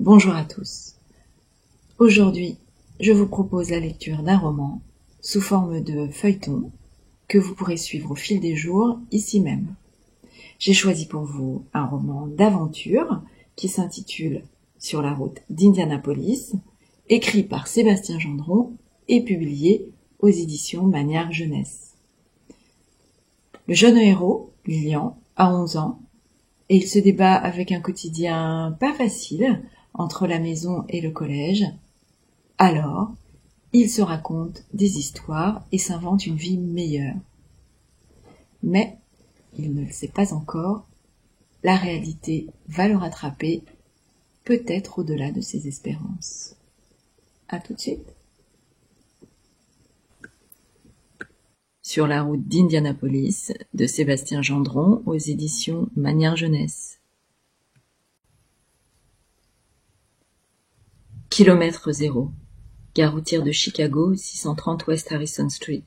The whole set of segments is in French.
Bonjour à tous. Aujourd'hui, je vous propose la lecture d'un roman sous forme de feuilleton que vous pourrez suivre au fil des jours ici même. J'ai choisi pour vous un roman d'aventure qui s'intitule « Sur la route d'Indianapolis », écrit par Sébastien Gendron et publié aux éditions Manière Jeunesse. Le jeune héros, Lilian, a 11 ans et il se débat avec un quotidien pas facile entre la maison et le collège. Alors, il se raconte des histoires et s'invente une vie meilleure. Mais, il ne le sait pas encore, la réalité va le rattraper, peut-être au-delà de ses espérances. À tout de suite. Sur la route d'Indianapolis, de Sébastien Gendron, aux éditions Manière Jeunesse. Kilomètre zéro. Gare routière de Chicago, 630 West Harrison Street.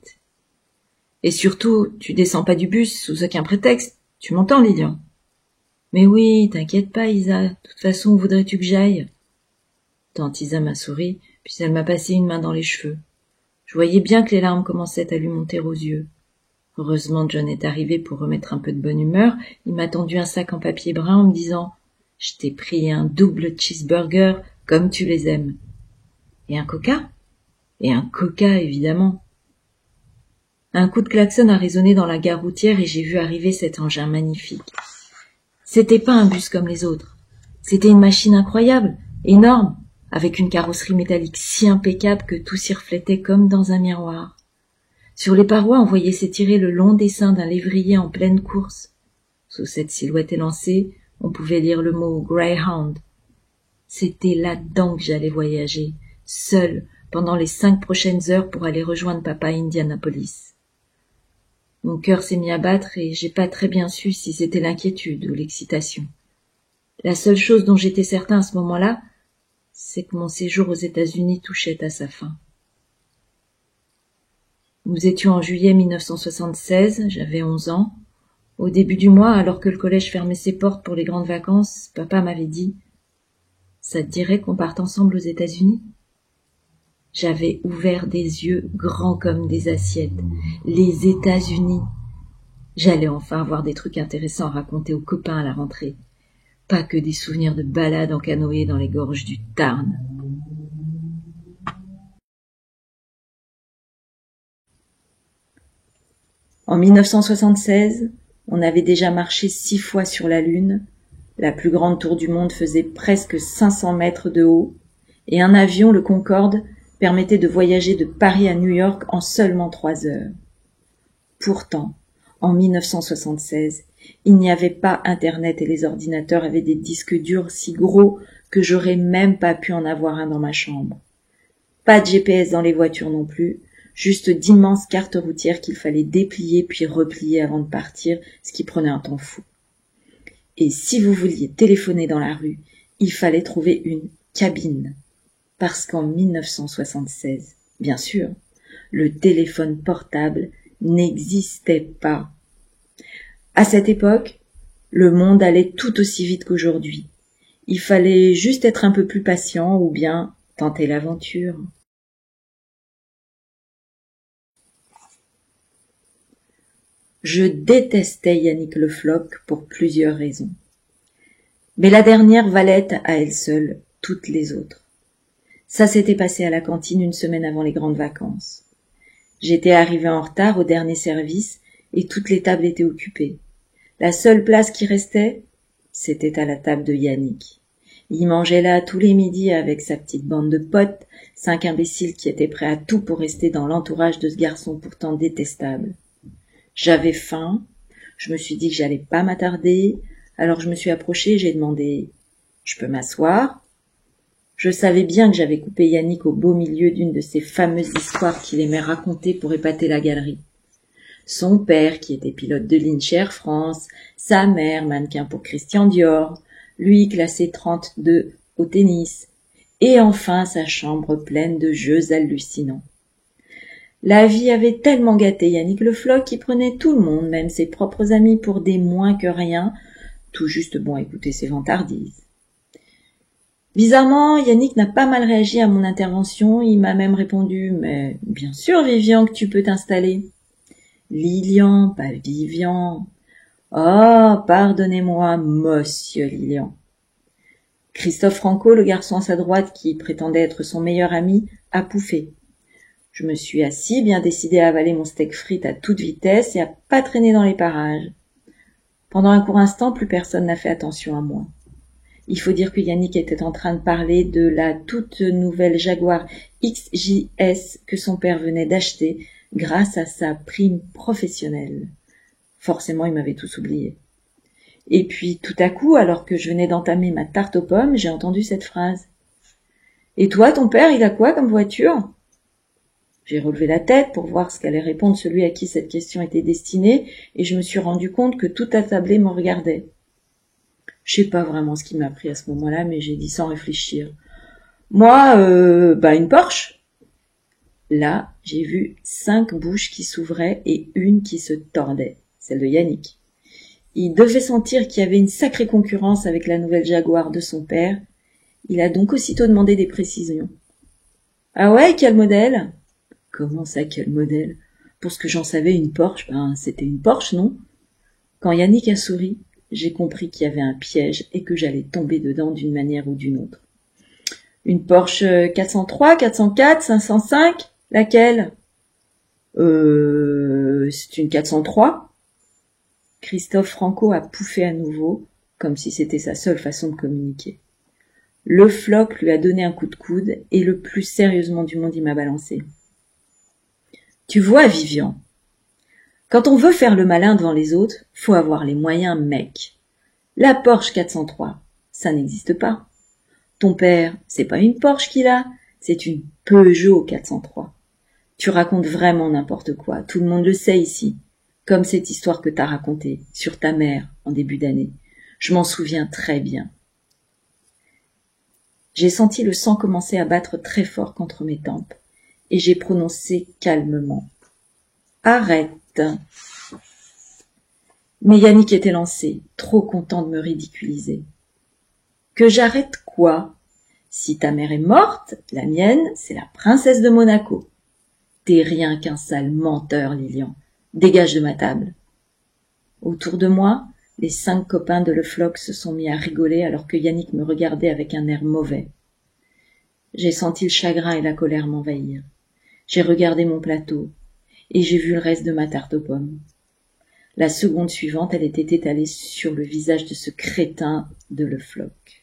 Et surtout, tu descends pas du bus sous aucun prétexte. Tu m'entends, Lilian? Mais oui, t'inquiète pas, Isa. De toute façon, où voudrais-tu que j'aille? Tante Isa m'a souri, puis elle m'a passé une main dans les cheveux. Je voyais bien que les larmes commençaient à lui monter aux yeux. Heureusement, John est arrivé pour remettre un peu de bonne humeur. Il m'a tendu un sac en papier brun en me disant « Je t'ai pris un double cheeseburger comme tu les aimes. » Et un coca? Et un coca, évidemment. Un coup de klaxon a résonné dans la gare routière et j'ai vu arriver cet engin magnifique. C'était pas un bus comme les autres. C'était une machine incroyable, énorme, avec une carrosserie métallique si impeccable que tout s'y reflétait comme dans un miroir. Sur les parois, on voyait s'étirer le long dessin d'un lévrier en pleine course. Sous cette silhouette élancée, on pouvait lire le mot « Greyhound ». C'était là-dedans que j'allais voyager, seule, pendant les 5 prochaines heures pour aller rejoindre papa à Indianapolis. Mon cœur s'est mis à battre et j'ai pas très bien su si c'était l'inquiétude ou l'excitation. La seule chose dont j'étais certain à ce moment-là, c'est que mon séjour aux États-Unis touchait à sa fin. Nous étions en juillet 1976, j'avais 11 ans. Au début du mois, alors que le collège fermait ses portes pour les grandes vacances, papa m'avait dit « Ça te dirait qu'on parte ensemble aux États-Unis » J'avais ouvert des yeux grands comme des assiettes. Les États-Unis. J'allais enfin avoir des trucs intéressants à raconter aux copains à la rentrée. Pas que des souvenirs de balades en canoë dans les gorges du Tarn. En 1976, on avait déjà marché 6 fois sur la Lune. La plus grande tour du monde faisait presque 500 mètres de haut. Et un avion, le Concorde, permettait de voyager de Paris à New York en seulement 3 heures. Pourtant, en 1976, il n'y avait pas Internet et les ordinateurs avaient des disques durs si gros que j'aurais même pas pu en avoir un dans ma chambre. Pas de GPS dans les voitures non plus, juste d'immenses cartes routières qu'il fallait déplier puis replier avant de partir, ce qui prenait un temps fou. Et si vous vouliez téléphoner dans la rue, il fallait trouver une cabine. Parce qu'en 1976, bien sûr, le téléphone portable n'existait pas. À cette époque, le monde allait tout aussi vite qu'aujourd'hui. Il fallait juste être un peu plus patient ou bien tenter l'aventure. Je détestais Yannick Le Floch pour plusieurs raisons. Mais la dernière valait à elle seule toutes les autres. Ça s'était passé à la cantine une semaine avant les grandes vacances. J'étais arrivée en retard au dernier service et toutes les tables étaient occupées. La seule place qui restait, c'était à la table de Yannick. Il mangeait là tous les midis avec sa petite bande de potes, 5 imbéciles qui étaient prêts à tout pour rester dans l'entourage de ce garçon pourtant détestable. J'avais faim, je me suis dit que j'allais pas m'attarder, alors je me suis approchée et j'ai demandé « Je peux m'asseoir ?» Je savais bien que j'avais coupé Yannick au beau milieu d'une de ces fameuses histoires qu'il aimait raconter pour épater la galerie. Son père, qui était pilote de ligne chez Air France, sa mère, mannequin pour Christian Dior, lui classé 32 au tennis, et enfin sa chambre pleine de jeux hallucinants. La vie avait tellement gâté Yannick Le Floch qu'il prenait tout le monde, même ses propres amis, pour des moins que rien, tout juste bon à écouter ses vantardises. Bizarrement, Yannick n'a pas mal réagi à mon intervention, il m'a même répondu « Mais bien sûr, Vivian, que tu peux t'installer. » Lilian, pas Vivian. Oh, pardonnez-moi, monsieur Lilian. Christophe Franco, le garçon à sa droite qui prétendait être son meilleur ami, a pouffé. Je me suis assis, bien décidé à avaler mon steak frites à toute vitesse et à pas traîner dans les parages. Pendant un court instant, plus personne n'a fait attention à moi. Il faut dire que Yannick était en train de parler de la toute nouvelle Jaguar XJS que son père venait d'acheter grâce à sa prime professionnelle. Forcément, il m'avait tous oublié. Et puis, tout à coup, alors que je venais d'entamer ma tarte aux pommes, j'ai entendu cette phrase. « Et toi, ton père, il a quoi comme voiture ?» J'ai relevé la tête pour voir ce qu'allait répondre celui à qui cette question était destinée, et je me suis rendu compte que tout attablé me regardait. Je sais pas vraiment ce qui m'a pris à ce moment-là, mais j'ai dit sans réfléchir. Moi, une Porsche. Là, j'ai vu 5 bouches qui s'ouvraient et une qui se tordait, celle de Yannick. Il devait sentir qu'il y avait une sacrée concurrence avec la nouvelle Jaguar de son père. Il a donc aussitôt demandé des précisions. « Ah ouais, quel modèle ?»« Comment ça, quel modèle ? Pour ce que j'en savais, une Porsche, c'était une Porsche, non ?» Quand Yannick a souri, j'ai compris qu'il y avait un piège et que j'allais tomber dedans d'une manière ou d'une autre. « Une Porsche 403, 404, 505 ? Laquelle ? C'est une 403. » Christophe Franco a pouffé à nouveau, comme si c'était sa seule façon de communiquer. Le floc lui a donné un coup de coude et le plus sérieusement du monde il m'a balancé. « Tu vois, Vivian, quand on veut faire le malin devant les autres, faut avoir les moyens, mec. La Porsche 403, ça n'existe pas. Ton père, c'est pas une Porsche qu'il a, c'est une Peugeot 403. Tu racontes vraiment n'importe quoi, tout le monde le sait ici. Comme cette histoire que t'as racontée sur ta mère en début d'année. Je m'en souviens très bien. » J'ai senti le sang commencer à battre très fort contre mes tempes, et j'ai prononcé calmement. « Arrête !» Mais Yannick était lancé, trop content de me ridiculiser. « Que j'arrête quoi ? Si ta mère est morte, la mienne, c'est la princesse de Monaco. T'es rien qu'un sale menteur, Lilian. Dégage de ma table. » Autour de moi, les 5 copains de Le Floc se sont mis à rigoler alors que Yannick me regardait avec un air mauvais. J'ai senti le chagrin et la colère m'envahir. J'ai regardé mon plateau et j'ai vu le reste de ma tarte aux pommes. La seconde suivante, elle était étalée sur le visage de ce crétin de Le Floc.